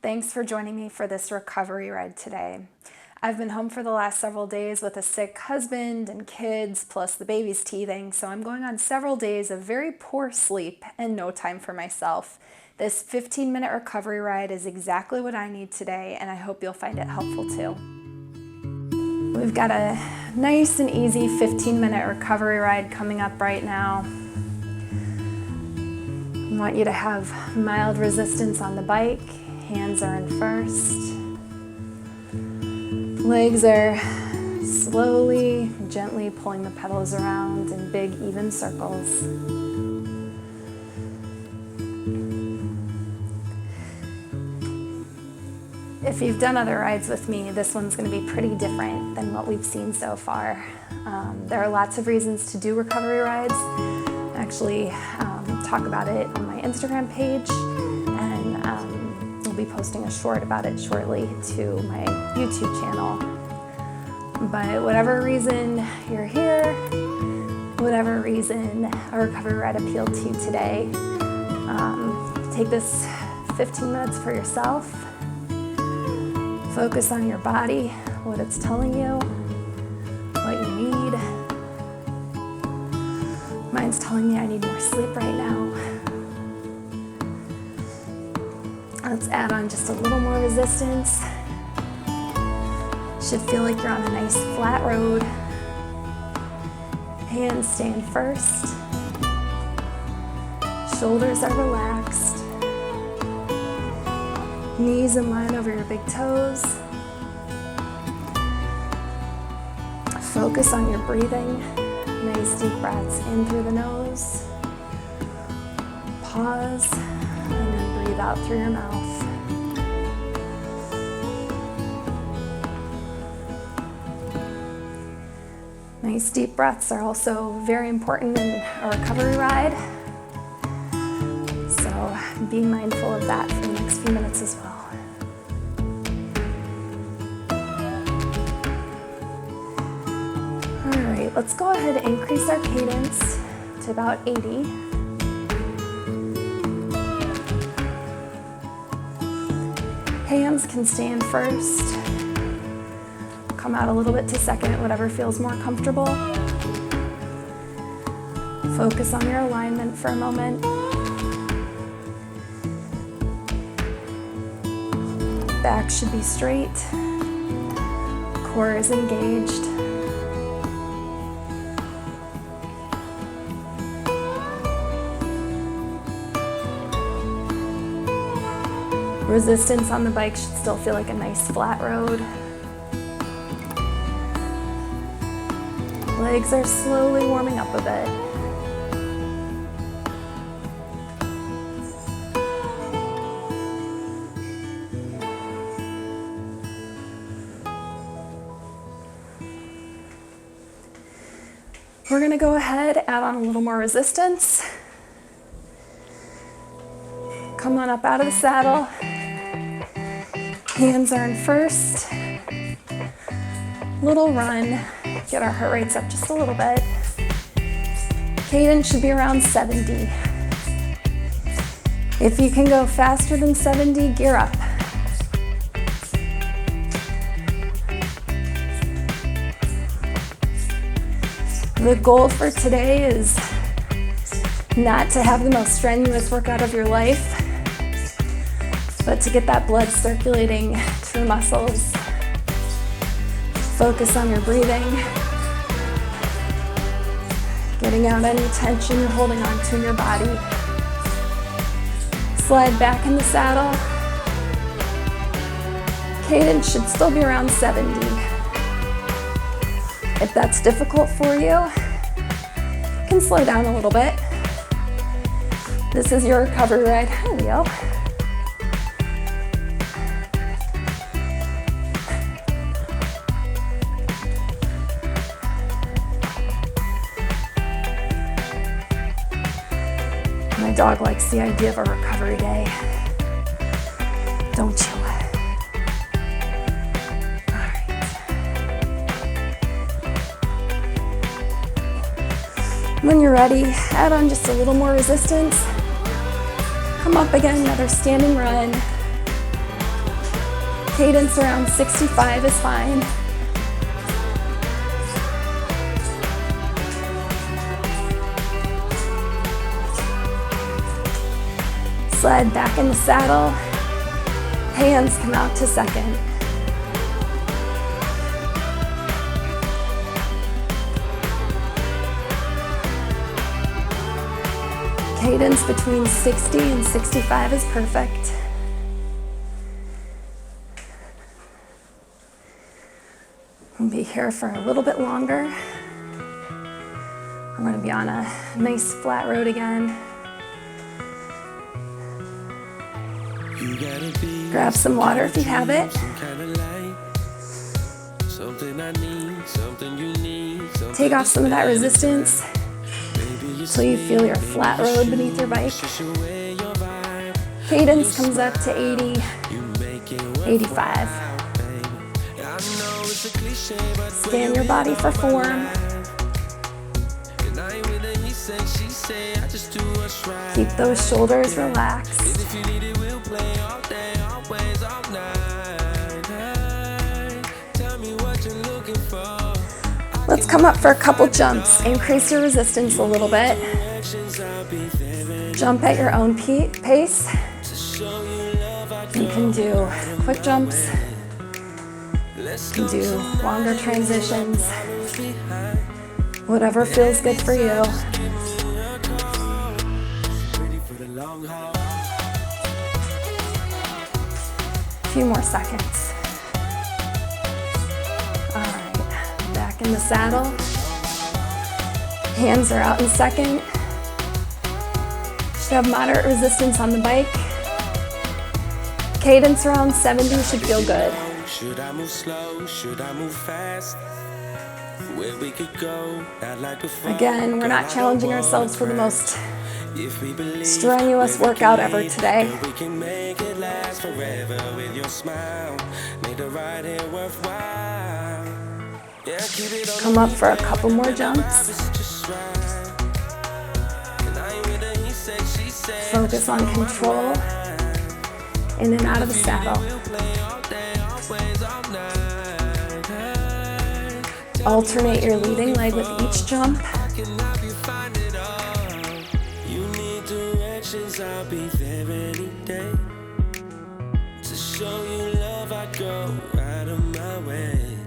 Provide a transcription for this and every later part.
Thanks for joining me for this recovery ride today. I've been home for the last several days with a sick husband and kids, plus the baby's teething, so I'm going on several days of very poor sleep and no time for myself. This 15-minute recovery ride is exactly what I need today, and I hope you'll find it helpful too. We've got a nice and easy 15-minute recovery ride coming up right now. I want you to have mild resistance on the bike. Hands are in first. Legs are slowly, gently pulling the pedals around in big, even circles. If you've done other rides with me, this one's going to be pretty different than what we've seen so far. There are lots of reasons to do recovery rides. I actually talk about it on my Instagram page, and we'll be posting a short about it shortly to my YouTube channel. But whatever reason you're here, whatever reason a recovery ride appealed to you today, take this 15 minutes for yourself. Focus on your body, what it's telling you, what you need. Mine's telling me I need more sleep right now. Let's add on just a little more resistance. Should feel like you're on a nice flat road. Hands stand first. Shoulders are relaxed. Knees in line over your big toes. Focus on your breathing. Nice deep breaths in through the nose. Pause, and then breathe out through your mouth. Nice deep breaths are also very important in a recovery ride. So be mindful of that for the next few minutes as well. All right, let's go ahead and increase our cadence to about 80. Hands can stand first. Come out a little bit to second, whatever feels more comfortable. Focus on your alignment for a moment. Back should be straight. Core is engaged. Resistance on the bike should still feel like a nice flat road. Legs are slowly warming up a bit. We're going to go ahead, add on a little more resistance. Come on up out of the saddle. Hands are in first. Little run. Get our heart rates up just a little bit. Cadence should be around 70. If you can go faster than 70, gear up. The goal for today is not to have the most strenuous workout of your life, but to get that blood circulating to the muscles. Focus on your breathing, getting out any tension you're holding on to in your body. Slide back in the saddle. Cadence should still be around 70. If that's difficult for you, you can slow down a little bit. This is your recovery ride. Hi, Leo. My dog likes the idea of a recovery day. Don't you? All right. When you're ready, add on just a little more resistance. Come up again, another standing run. Cadence around 65 is fine. Slide back in the saddle. Hands come out to second. Cadence between 60 and 65 is perfect. We'll be here for a little bit longer. We're going to be on a nice flat road again. Grab some water if you have it. Take off some of that resistance until you feel your flat road beneath your bike. Cadence comes up to 80, 85. Scan your body for form. Keep those shoulders relaxed. Let's come up for a couple jumps. Increase your resistance a little bit. Jump at your own pace. You can do quick jumps. You can do longer transitions. Whatever feels good for you. A few more seconds. All right, back in the saddle. Hands are out in second. Should have moderate resistance on the bike. Cadence around 70 should feel good. Should I move slow? Should I move fast? Where we could go, not like before. Again, we're not challenging ourselves for the most strenuous workout ever today. We can make it last forever with your smile. Make the ride here worthwhile. Yeah, keep it on. Come up for a couple more jumps. Focus on control. In and out of the saddle. Alternate your leading leg with each jump. You need directions, I'll be there any day. To show you love, I go out of my way.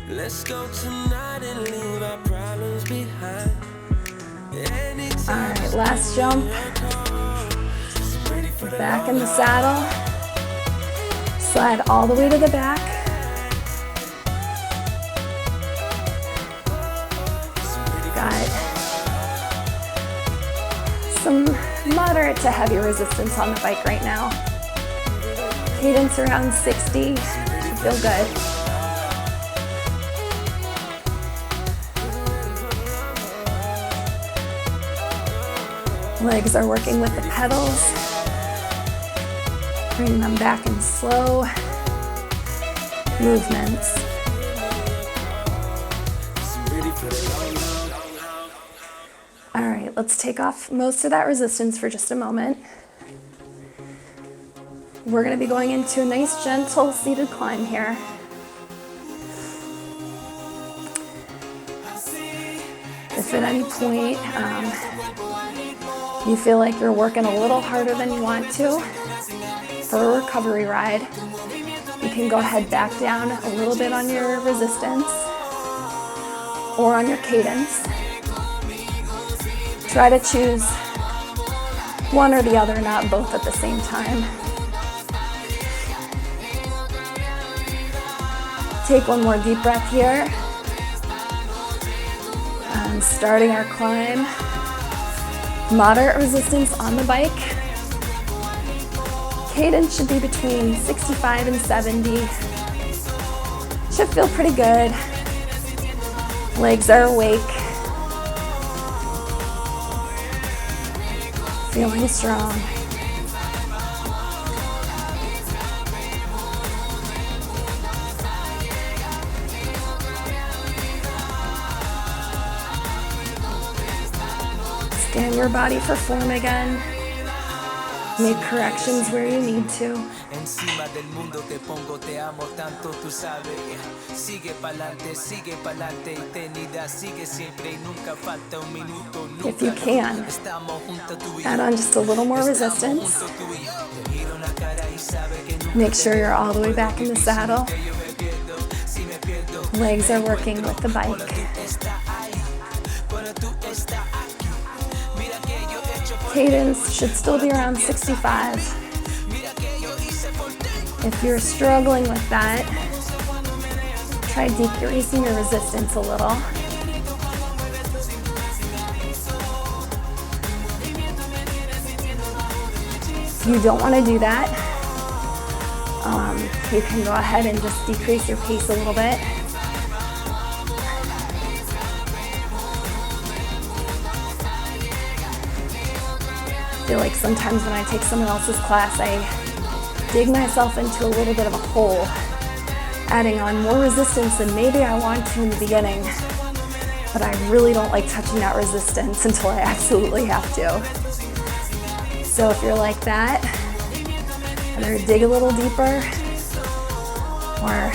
Let's go tonight and leave our problems behind. All right, last jump. Back in the saddle. Slide all the way to the back. Got some moderate to heavy resistance on the bike right now. Cadence around 60, should feel good. Legs are working with the pedals. Bring them back in slow movements. All right, let's take off most of that resistance for just a moment. We're going to be going into a nice gentle seated climb here. If at any point you feel like you're working a little harder than you want to for a recovery ride, you can go ahead back down a little bit on your resistance or on your cadence. Try to choose one or the other, not both at the same time. Take one more deep breath here. And starting our climb. Moderate resistance on the bike. Cadence should be between 65 and 70. Should feel pretty good. Legs are awake. Feeling strong. Scan your body for form again. Make corrections where you need to. Encima del mundo te pongo, te amo tanto, tú sabes. Sigue pa'lante y tenida, sigue siempre y nunca falta un minuto. If you can, add on just a little more resistance. Make sure you're all the way back in the saddle. Legs are working with the bike. Cadence should still be around 65. If you're struggling with that, try decreasing your resistance a little. If you don't want to do that, you can go ahead and just decrease your pace a little bit. I feel like sometimes when I take someone else's class, I dig myself into a little bit of a hole, adding on more resistance than maybe I want to in the beginning, but I really don't like touching that resistance until I absolutely have to. So if you're like that, either dig a little deeper or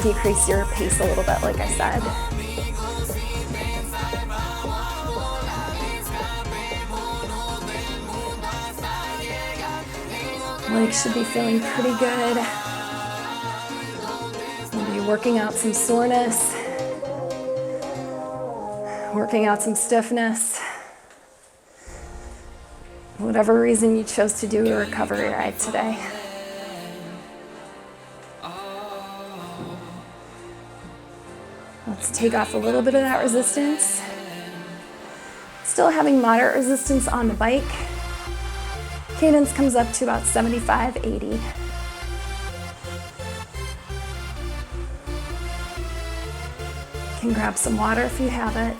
decrease your pace a little bit, like I said. Legs should be feeling pretty good. We'll be working out some soreness, working out some stiffness. Whatever reason you chose to do a recovery ride today. Let's take off a little bit of that resistance. Still having moderate resistance on the bike. Cadence comes up to about 75, 80. You can grab some water if you have it.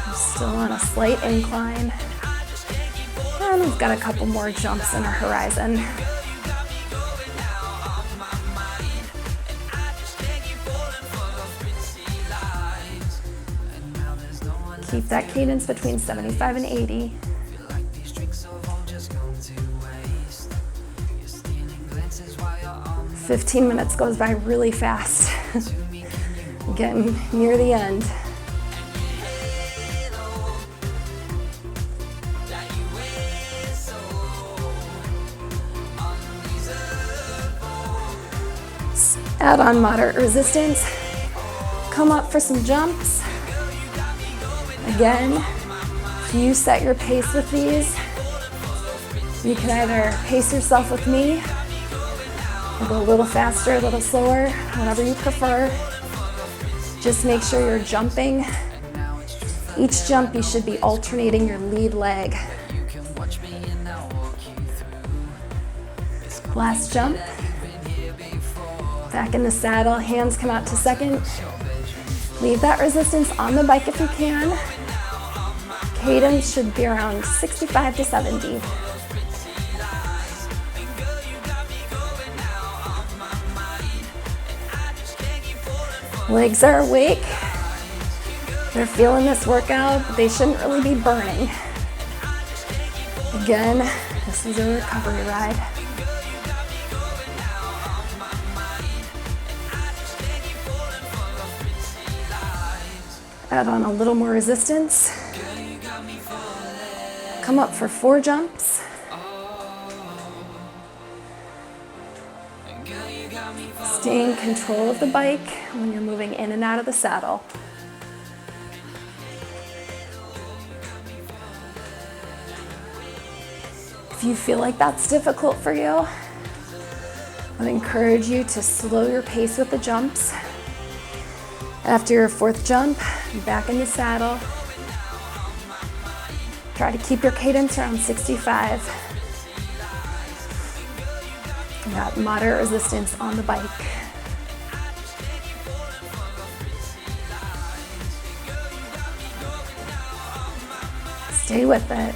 I'm still on a slight incline. And we've got a couple more jumps in our horizon. Keep that cadence between 75 and 80. "15 minutes goes by really fast. Getting near the end. Add on moderate resistance. Come up for some jumps. Again, if you set your pace with these, you can either pace yourself with me, or go a little faster, a little slower, whatever you prefer. Just make sure you're jumping. Each jump, you should be alternating your lead leg. Last jump. Back in the saddle, hands come out to second. Leave that resistance on the bike if you can. Cadence should be around 65 to 70. Legs are awake. They're feeling this workout, but they shouldn't really be burning. Again, this is a recovery ride. Add on a little more resistance. Come up for 4 jumps. Stay in control of the bike when you're moving in and out of the saddle. If you feel like that's difficult for you, I would encourage you to slow your pace with the jumps. After your 4th jump, back in the saddle. Try to keep your cadence around 65. You got moderate resistance on the bike. Stay with it.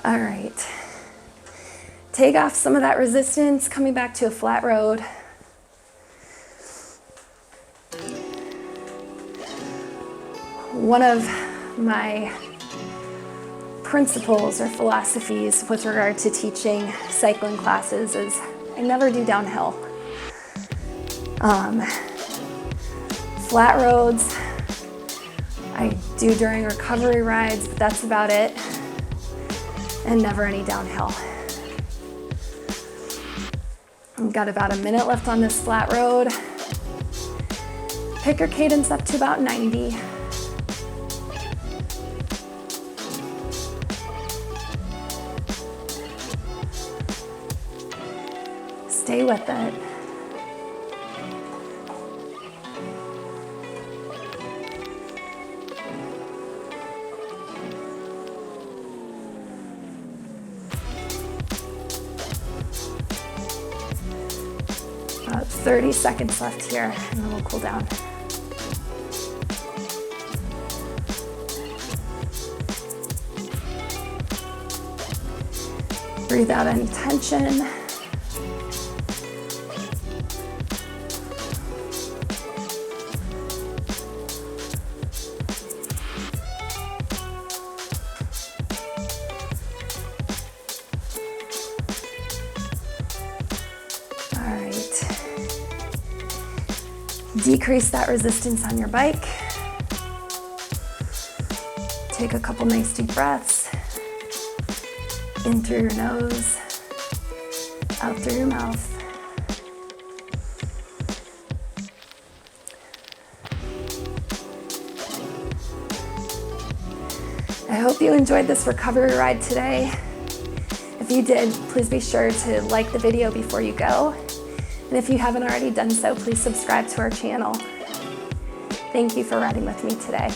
All right. Take off some of that resistance, coming back to a flat road. One of my principles or philosophies with regard to teaching cycling classes is I never do downhill. Flat roads, I do during recovery rides, but that's about it. And never any downhill. I've got about a minute left on this flat road. Pick your cadence up to about 90. Stay with it. About 30 seconds left here, and then we'll cool down. Breathe out any tension. Decrease that resistance on your bike. Take a couple nice deep breaths. In through your nose, out through your mouth. I hope you enjoyed this recovery ride today. If you did, please be sure to like the video before you go. And if you haven't already done so, please subscribe to our channel. Thank you for riding with me today.